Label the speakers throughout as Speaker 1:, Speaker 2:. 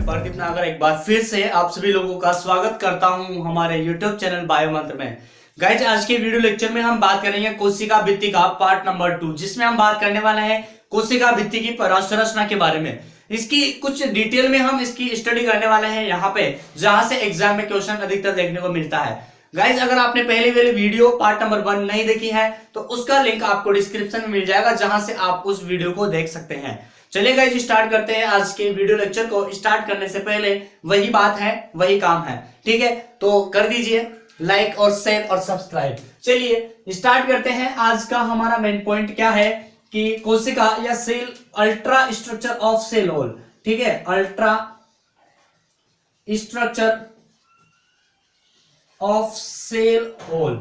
Speaker 1: प्रदीप नागर एक बार फिर से आप सभी लोगों का स्वागत करता हूं हमारे YouTube चैनल बायो मंत्र में। गाइज आज के वीडियो लेक्चर में हम बात करेंगे कोशिका भित्ति का पार्ट नंबर 2, जिसमें हम बात करने वाले हैं कोशिका भित्ति की परासरचना के बारे में। इसकी कुछ डिटेल में हम इसकी स्टडी करने वाले हैं यहाँ पे, जहां से एग्जाम में क्वेश्चन अधिकतर देखने को मिलता है। गाइज अगर आपने पहले वाले वीडियो पार्ट नंबर 1 नहीं देखी है तो उसका लिंक आपको डिस्क्रिप्शन में मिल जाएगा, जहां से आप उस वीडियो को देख सकते हैं। चलिए गाइज स्टार्ट करते हैं आज के वीडियो लेक्चर को। स्टार्ट करने से पहले वही बात है वही काम है, ठीक है? तो कर दीजिए लाइक और शेयर और सब्सक्राइब। चलिए स्टार्ट करते हैं। आज का हमारा मेन पॉइंट क्या है कि कोशिका या cell ultrastructure of cell wall, ठीक है? Ultrastructure of cell wall,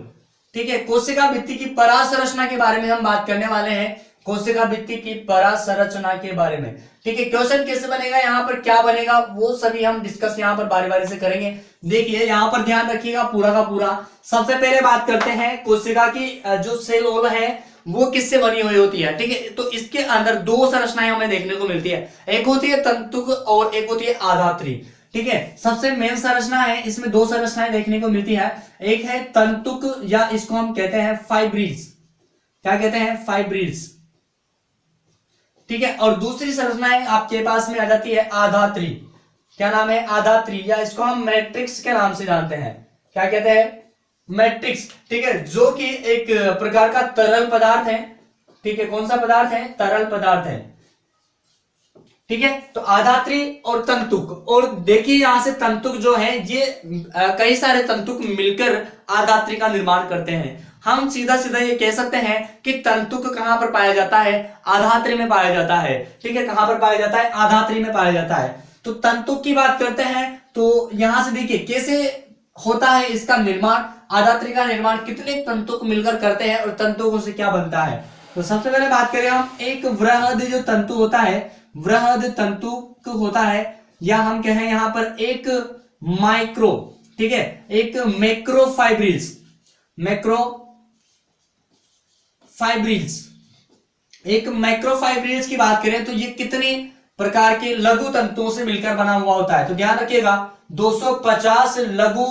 Speaker 1: ठीक है? कोशिका भित्ति की परासंरचना के बारे में हम बात करने वाले हैं, कोशिका भित्ति की परासंरचना के बारे में, ठीक है? क्वेश्चन कैसे बनेगा, यहाँ पर क्या बनेगा, वो सभी हम डिस्कस यहाँ पर बारी बारी से करेंगे। देखिए यहाँ पर ध्यान रखिएगा पूरा का पूरा। सबसे पहले बात करते हैं कोशिका की जो सेल वॉल है वो किससे बनी हुई होती है, ठीक है? तो इसके अंदर दो संरचनाएं हमें देखने को मिलती है, एक होती है तंतुक और एक होती है आधात्री, ठीक है? सबसे मेन संरचना है, इसमें दो संरचनाएं देखने को मिलती है, एक है तंतुक या इसको हम कहते हैं फाइब्रिल्स। क्या कहते हैं? फाइब्रिल्स, ठीक है? और दूसरी संरचनाएं आपके पास में आ जाती है आधात्री। क्या नाम है? आधात्री, या इसको हम मैट्रिक्स के नाम से जानते हैं। क्या कहते हैं? मैट्रिक्स, ठीक है? जो कि एक प्रकार का तरल पदार्थ है, ठीक है? कौन सा पदार्थ है? तरल पदार्थ है, ठीक है? तो आधात्री और तंतुक, और देखिए यहां से तंतुक जो है ये कई सारे तंतुक मिलकर आधात्री का निर्माण करते हैं। हम सीधा सीधा ये कह सकते हैं कि तंतुक कहां पर पाया जाता है? आधात्री में पाया जाता है, ठीक है? कहां पर पाया जाता है? आधात्री में पाया जाता है। तो तंतुक की बात करते हैं तो यहां से देखिए कैसे होता है इसका निर्माण, आधात्री का निर्माण कितने तंतुक मिलकर करते हैं और तंतुकों से क्या बनता है। तो सबसे पहले बात करें हम, एक वृहद जो तंतु होता है, वृहद तंतुक होता है, या हम कहें यहां पर एक माइक्रो, ठीक है? एक मैक्रोफाइब्रिल्स, मैक्रोफाइब्रिल्स, एक मैक्रोफाइब्रिल्स की बात करें तो ये कितने प्रकार के लघु तंतुओं से मिलकर बना हुआ होता है? तो ध्यान रखिएगा 250 लघु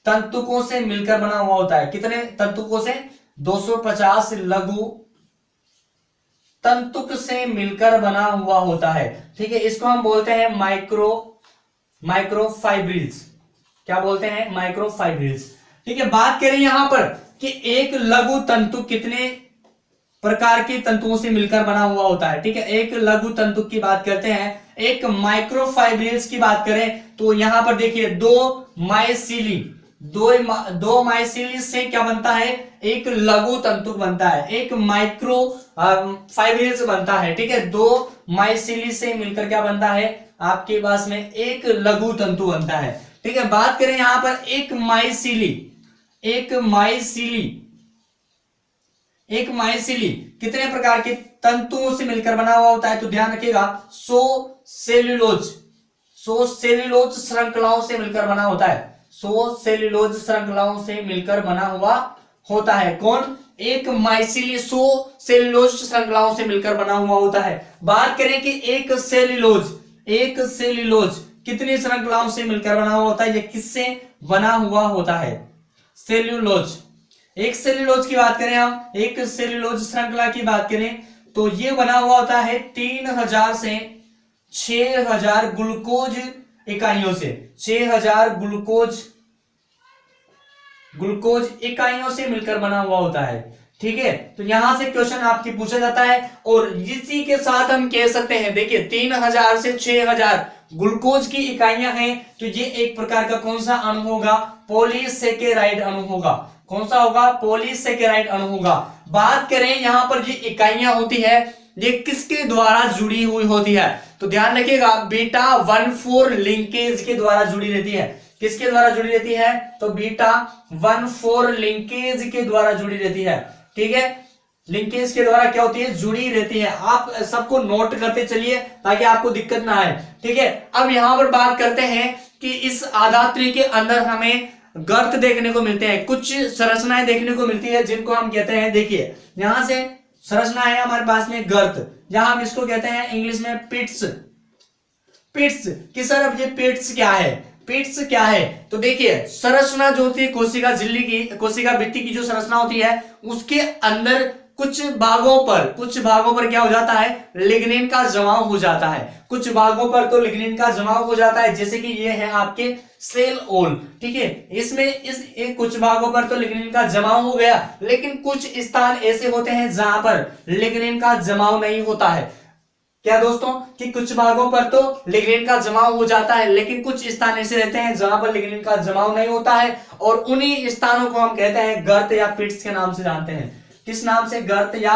Speaker 1: तंतुकों से मिलकर बना हुआ होता है। कितने तंतुकों से? 250 लघु तंतुक से मिलकर बना हुआ होता है, ठीक है? इसको हम बोलते हैं माइक्रोफाइब्रिल्स। क्या बोलते हैं? माइक्रोफाइब्रिल्स, ठीक है? बात करें यहां पर कि एक लघु तंतु कितने प्रकार के तंतुओं से मिलकर बना हुआ होता है, ठीक है? एक लघु तंतु की बात करते हैं। एक माइक्रोफाइब्रिल्स की बात करें तो यहां पर देखिए दो माइसिली से क्या बनता है? एक लघु तंतुक बनता है, एक माइक्रो फाइब्रिल्स बनता है, ठीक है? दो माइसिली से मिलकर क्या बनता है? आपके पास में एक लघु तंतु बनता है, ठीक है? बात करें यहां पर एक माइसिली कितने प्रकार के तंतुओं से मिलकर बना हुआ होता है? तो ध्यान रखिएगा 100 सेल्यूलोज श्रृंखलाओं से मिलकर बना होता है, 100 सेल्यूलोज श्रृंखलाओं से मिलकर बना हुआ होता है। कौन? एक माइसिली 100 सेल्यूलोज श्रृंखलाओं से मिलकर बना हुआ होता है। बात करें कि एक सेल्यूलोज कितनी श्रृंखलाओं से मिलकर बना हुआ होता है? ये किससे बना हुआ होता है? सेल्यूलोज। एक सेल्यूलोज की बात करें हम, एक सेल्यूलोज श्रृंखला की बात करें तो ये बना हुआ होता है 3000 से 6000 ग्लूकोज इकाइयों से, 6000 ग्लूकोज इकाइयों से मिलकर बना हुआ होता है, ठीक है? तो यहां से क्वेश्चन आपकी पूछा जाता है, और इसी के साथ हम कह सकते हैं, देखिए 3000 से 6000 ग्लूकोज की इकाइयां हैं, तो ये एक प्रकार का कौन सा अणु होगा? पॉलीसेकेराइड अणु होगा। कौन सा होगा? पॉलीसेकेराइड अणु होगा। बात करें यहां पर ये इकाइयां होती है, ये किसके द्वारा जुड़ी हुई होती है? तो ध्यान रखिएगा बीटा 1,4 लिंकेज के द्वारा जुड़ी रहती है। किसके द्वारा जुड़ी रहती है? तो बीटा 1,4 लिंकेज के द्वारा जुड़ी रहती है, ठीक है? लिंकेज के द्वारा क्या होती है? जुड़ी रहती है। आप सबको नोट करते चलिए ताकि आपको दिक्कत ना आए, ठीक है? अब यहां पर बात करते हैं कि इस आधात्री के अंदर हमें गर्त देखने को मिलते हैं, कुछ संरचनाएं देखने को मिलती है जिनको हम कहते हैं, देखिए यहां से संरचना है हमारे पास में गर्त, जहां हम इसको कहते हैं इंग्लिश में पिट्स, पिट्स कि सर अब ये पिट्स क्या है, पिट्स क्या है? तो देखिए संरचना जो होती है कोशिका झिल्ली की, कोशिका भित्ति की जो संरचना होती है उसके अंदर कुछ भागों पर क्या हो जाता है, लिग्निन का जमाव हो जाता है। कुछ भागों पर तो लिग्निन का जमाव हो जाता है, जैसे कि ये है आपके सेल ओल, ठीक है। इसमें कुछ भागों पर तो लिग्निन का जमाव हो गया, लेकिन कुछ स्थान ऐसे होते हैं जहां पर लिग्निन का जमाव नहीं होता है। क्या दोस्तों कि कुछ भागों पर तो लिग्निन का जमाव हो जाता है, लेकिन कुछ स्थान ऐसे रहते हैं जहां पर लिग्निन का जमाव नहीं होता है, और उन्हीं स्थानों को हम कहते हैं गर्त या पिट्स के नाम से जानते हैं। किस नाम से? गर्त या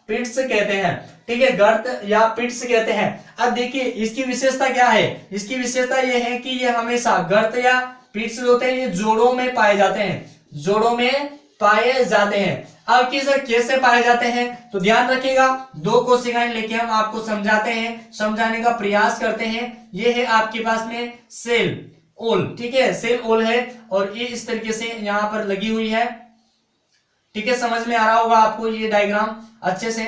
Speaker 1: पिट्स कहते हैं, ठीक है, गर्त या पिट्स कहते हैं। अब देखिए इसकी विशेषता क्या है, इसकी विशेषता यह है कि ये हमेशा गर्त या पिट्स होते हैं ये जोड़ों में पाए जाते हैं, जोड़ों में पाए जाते हैं। अब कैसे पाए जाते हैं तो ध्यान रखिएगा, दो कोशिकाएं लेके हम आपको समझाते हैं, समझाने का प्रयास करते हैं। ये है आपके पास में सेल ओल, ठीक है, सेल ओल है और ये इस तरीके से यहां पर लगी हुई है, ठीक है। समझ में आ रहा होगा आपको ये डायग्राम अच्छे से।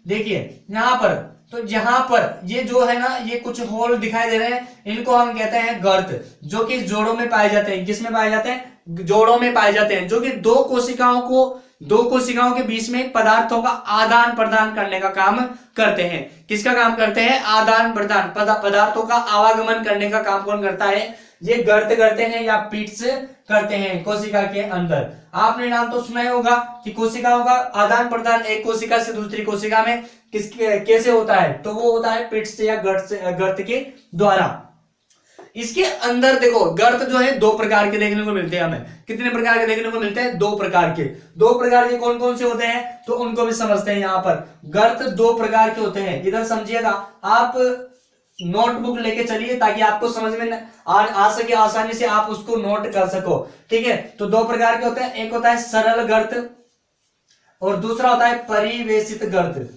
Speaker 1: देखिए यहां पर, तो यहां पर ये जो है ना ये कुछ होल दिखाई दे रहे हैं, इनको हम कहते हैं गर्त, जो कि जोड़ों में पाए जाते हैं। किसमें पाए जाते हैं? जोड़ों में पाए जाते हैं, जो कि दो कोशिकाओं के बीच में पदार्थों का आदान प्रदान करने का काम करते हैं। किसका काम करते हैं? आदान प्रदान, पदार्थों का आवागमन करने का काम कौन करता है? ये गर्त करते हैं या पिट्स करते हैं कोशिका के अंदर। आपने नाम तो सुना ही होगा कि कोशिकाओं का आदान प्रदान एक कोशिका से दूसरी कोशिका में कैसे होता है, तो वो होता है पिट्स या गर्त के द्वारा। इसके अंदर देखो गर्त जो है दो प्रकार के देखने को मिलते हैं हमें। कितने प्रकार के देखने को मिलते हैं? दो प्रकार के कौन कौन से होते हैं तो उनको भी समझते हैं। यहाँ पर गर्त दो प्रकार के होते हैं, इधर समझिएगा, आप नोटबुक लेके चलिए ताकि आपको समझ में आ सके, आसानी से आप उसको नोट कर सको, ठीक है। तो दो प्रकार के होते हैं, एक होता है सरल गर्त और दूसरा होता है परिवेशित गर्त,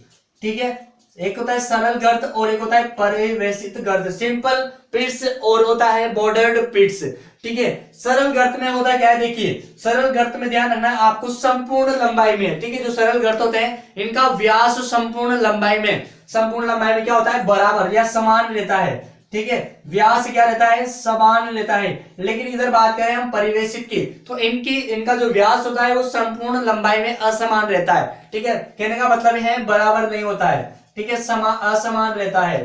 Speaker 1: ठीक है। एक होता है सरल गर्त और एक होता है परिवेशित गर्त, सिंपल पिट्स और होता है बॉर्डर्ड पिट्स, ठीक है। सरल गर्त में होता क्या है, देखिए सरल गर्त में ध्यान रखना है आपको संपूर्ण लंबाई में, ठीक है। जो सरल गर्त होते हैं इनका व्यास संपूर्ण लंबाई में क्या होता है? बराबर या समान रहता है, ठीक है। व्यास क्या रहता है? समान रहता है। लेकिन इधर बात करें हम परिवेशित की, तो इनका जो व्यास होता है वो संपूर्ण लंबाई में असमान रहता है, ठीक है। कहने का मतलब है बराबर नहीं होता है, ठीक है, असमान रहता है,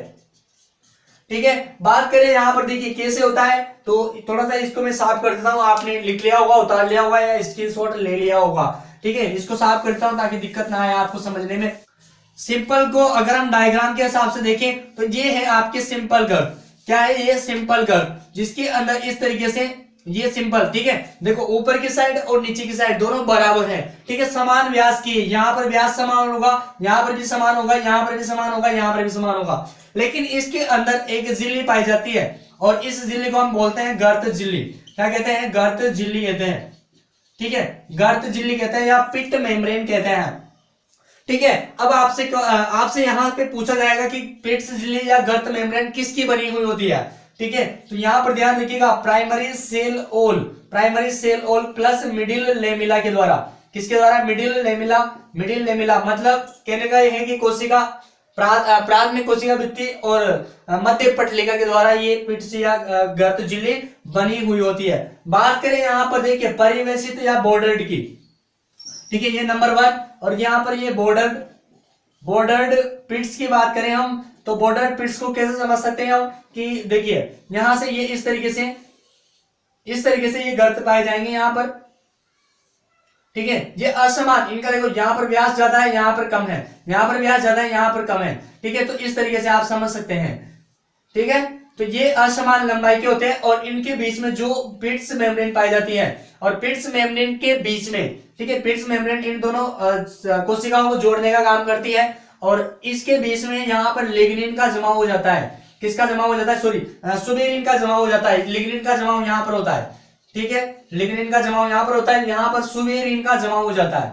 Speaker 1: ठीक है। बात करें यहां पर देखिए कैसे होता है, तो थोड़ा सा इसको मैं साफ कर देता हूं, आपने लिख लिया होगा, उतार लिया होगा या स्क्रीनशॉट ले लिया होगा, ठीक है। इसको साफ करता हूं ताकि दिक्कत ना आए आपको समझने में। सिंपल को अगर हम डायग्राम के हिसाब से देखें तो ये है आपके सिंपल गर्त। क्या है ये? सिंपल गर्त, जिसके अंदर इस तरीके से ये सिंपल, ठीक है। देखो ऊपर की साइड और नीचे की साइड दोनों बराबर है, ठीक है, समान व्यास की। यहाँ पर व्यास समान होगा, यहाँ पर भी समान होगा, यहाँ पर भी समान होगा, यहाँ पर भी समान होगा। लेकिन इसके अंदर एक झिल्ली पाई जाती है और इस झिल्ली को हम बोलते हैं गर्त झिल्ली। क्या कहते हैं? गर्त झिल्ली कहते हैं, ठीक है, गर्त झिल्ली कहते हैं या पिट मेम्ब्रेन कहते हैं, ठीक है। अब आपसे यहाँ पे पूछा जाएगा कि पिट्स झिल्ली या गर्त मेम्ब्रेन किसकी बनी हुई होती है, ठीक है। तो यहां पर ध्यान रखिएगा, प्राइमरी सेल ओल प्लस मिडिल लेमिला के द्वारा। किसके द्वारा? मिडिल लेमिला मतलब कहने का यह है कि कोशिका प्राथमिक कोशिका भित्ति और मध्य पटलिका के द्वारा ये पिट्स या गर्त झिल्ली बनी हुई होती है। बात करें यहाँ पर देखिए परिवेशित या बॉर्डर्ड की, ठीक है, ये नंबर 1। और यहाँ पर ये बॉर्डर्ड पिट्स की बात करें हम तो बॉर्डर पिट्स को कैसे समझ सकते हैं हम कि देखिए यहां से ये इस तरीके से ये गर्त पाए जाएंगे यहां पर, ठीक है। ये असमान, इनका देखो यहां पर व्यास ज्यादा है, यहां पर कम है, यहां पर व्यास ज्यादा है, यहां पर कम है, ठीक है। तो इस तरीके से आप समझ सकते हैं, ठीक है। तो ये असमान लंबाई के होते हैं और इनके बीच में जो पिट्स मेम्ब्रेन पाई जाती है और पिट्स मेम्ब्रेन के बीच में, ठीक है, पिट्स मेम्ब्रेन इन दोनों कोशिकाओं को जोड़ने का काम करती है और इसके बीच में यहाँ पर लिग्निन का जमाव हो जाता है। किसका जमाव हो जाता है? सुबेरिन का जमाव हो जाता है। लिग्निन का जमाव यहाँ पर होता है, ठीक है, लिग्निन का जमाव यहाँ पर होता है, यहाँ पर सुबेरिन का जमाव हो जाता है,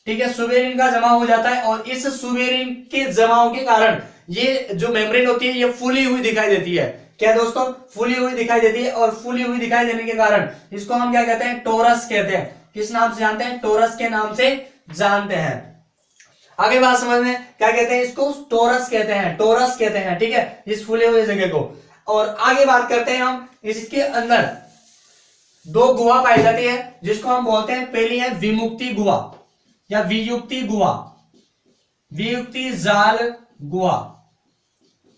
Speaker 1: ठीक है, सुबेरिन का जमाव हो जाता है। और इस सुबेरिन के जमाव के कारण ये जो मेम्ब्रेन होती है ये फूली हुई दिखाई देती है। क्या दोस्तों? फूली हुई दिखाई देती है और फूली हुई दिखाई देने के कारण इसको हम क्या कहते हैं? टोरस कहते हैं। किस नाम से जानते हैं? टोरस के नाम से जानते हैं। आगे बात समझ में, क्या कहते हैं इसको? टोरस कहते हैं, ठीक है, इस फूले हुए जगह को। और आगे बात करते हैं हम इसके अंदर दो गुहा पाई जाती है जिसको हम बोलते हैं, पहली है विमुक्ति गुहा या वियुक्ति गुहा, वियुक्ति जाल गुहा,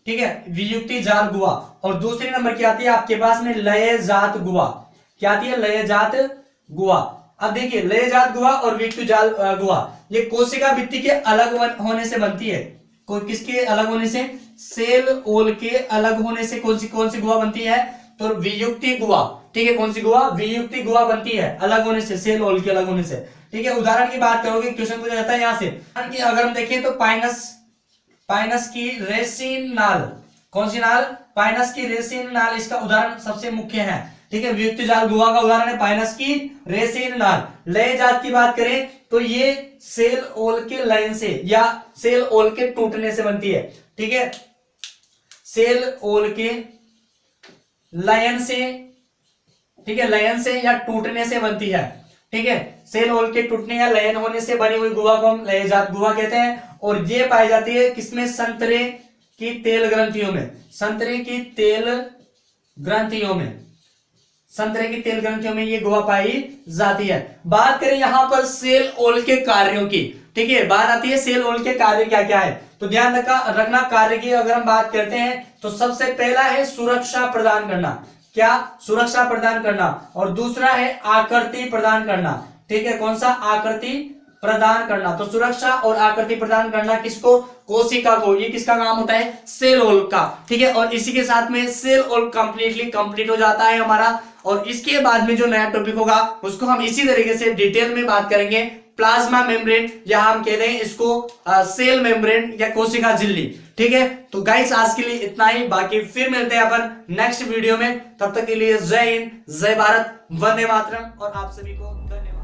Speaker 1: ठीक है, वियुक्ति जाल गुहा। और दूसरे नंबर की आती है आपके पास में लय जात गुहा। क्या आती है? लय जात गुहा। अब देखिए लय जात गुहा और वियुक्ति जाल गुहा ये कोशिका भित्ति के अलग होने से बनती है। किसके अलग होने से? सेल ओल के अलग होने से कौन सी गुहा बनती है? तो वियुक्ति गुहा, ठीक है। कौन सी गुहा? वियुक्ति गुहा बनती है अलग होने से, सेल ओल के अलग होने से, ठीक है। उदाहरण की बात करोगे, क्वेश्चन पूछा जाता है यहां से कि अगर हम देखें तो पाइनस की रेसिन नाल, कौन सी नाल? पाइनस की रेसिन नाल, इसका उदाहरण सबसे मुख्य है, ठीक है। वियुक्ति जाल गुहा का उदाहरण है पाइनस की रेसिन नाल। लय जात की बात करें तो ये सेल ओल के लयन से या सेल ओल के टूटने से बनती है, ठीक है। सेल ओल के लयन से, ठीक है, लयन से या टूटने से बनती है, ठीक है। सेल ओल के टूटने या लयन होने से बनी हुई गुहा को हम लय जात गुहा कहते हैं। और ये पाई जाती है किसमें? संतरे की तेल ग्रंथियों में, संतरे की तेल ग्रंथियों में, संतरे की तेल ग्रंथियों में ये गुहा पाई जाती है। बात करें यहां पर सेल ओल के कार्यों की, ठीक है, बात आती है सेल ओल के कार्य क्या क्या है। तो ध्यान रखना कार्य की अगर हम बात करते हैं तो सबसे पहला है सुरक्षा प्रदान करना। क्या? सुरक्षा प्रदान करना। और दूसरा है आकृति प्रदान करना, ठीक है। कौन सा? आकृति प्रदान करना। तो सुरक्षा और आकृति प्रदान करना किसको? कोशिका को। ये किसका काम होता है? सेल ओल का, ठीक है। और इसी के साथ में सेल ओल कंप्लीट हो जाता है हमारा। और इसके बाद में जो नया टॉपिक होगा उसको हम इसी तरीके से डिटेल में बात करेंगे, प्लाज्मा मेम्ब्रेन, या हम कहते हैं इसको सेल मेम्ब्रेन या कोशिका झिल्ली, ठीक है। तो गाइस आज के लिए इतना ही, बाकी फिर मिलते हैं अपन नेक्स्ट वीडियो में। तब तक के लिए जय हिंद, जय भारत, वंदे मातरम और आप सभी को धन्यवाद।